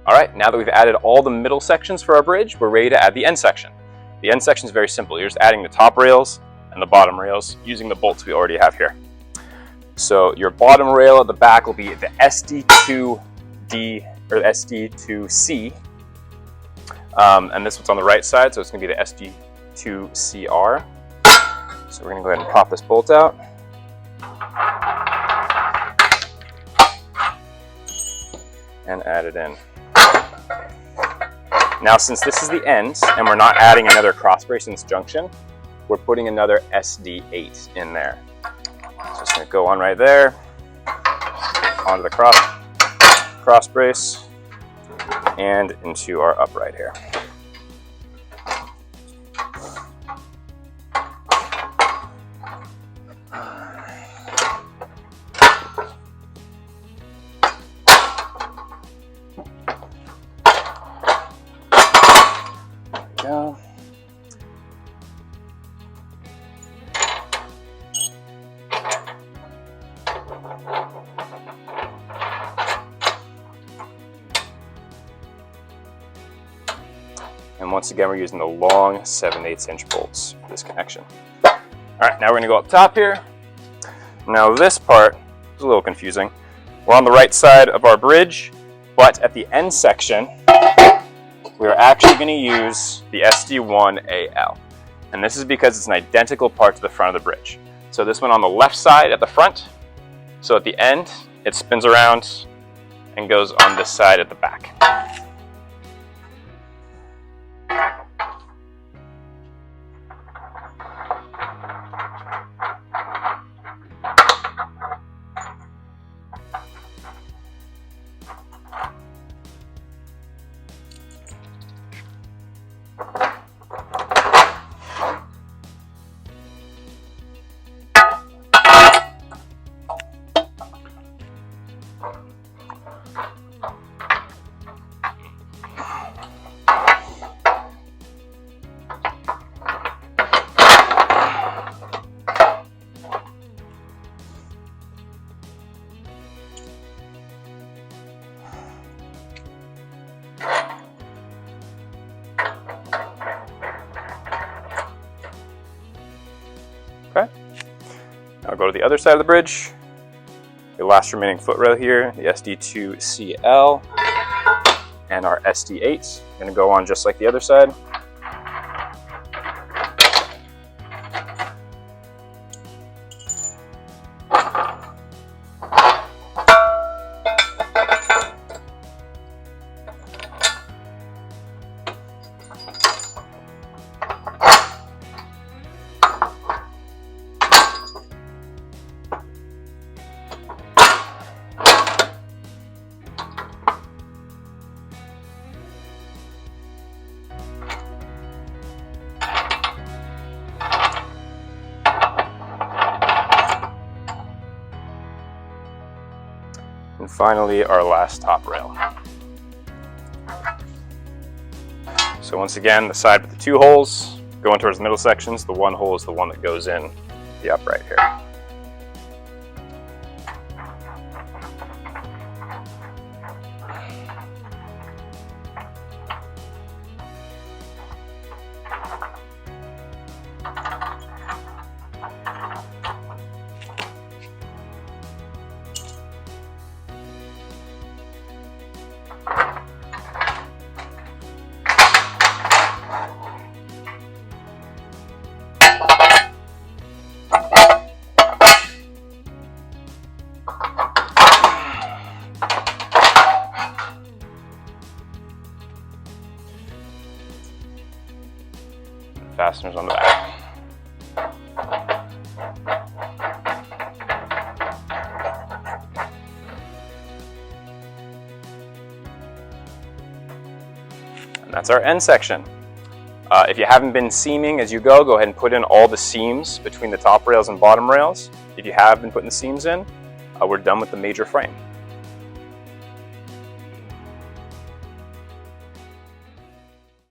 All right, now that we've added all the middle sections for our bridge, we're ready to add the end section. The end section is very simple. You're just adding the top rails and the bottom rails using the bolts we already have here. So your bottom rail at the back will be the SD2D or the SD2C, and this one's on the right side, so it's going to be the SD2CR. So we're going to go ahead and pop this bolt out. And add it in. Now, since this is the end and we're not adding another cross brace in this junction, we're putting another SD8 in there. So it's going to go on right there, onto the cross brace, and into our upright here. Go. And once again, we're using the long 7/8" bolts for this connection. All right, now we're going to go up top here. Now this part is a little confusing. We're on the right side of our bridge, but at the end section, we're actually going to use the SD1AL. And this is because it's an identical part to the front of the bridge. So this one on the left side at the front. So at the end, it spins around and goes on this side at the back. Okay. Now go to the other side of the bridge. The last remaining foot rail here, the SD2CL and our SD8. Going to go on just like the other side. And finally, our last top rail. So once again, the side with the two holes going towards the middle sections. The one hole is the one that goes in the upright here. Fasteners on the back. And that's our end section. If you haven't been seaming as you go ahead and put in all the seams between the top rails and bottom rails. If you have been putting the seams in, we're done with the major frame.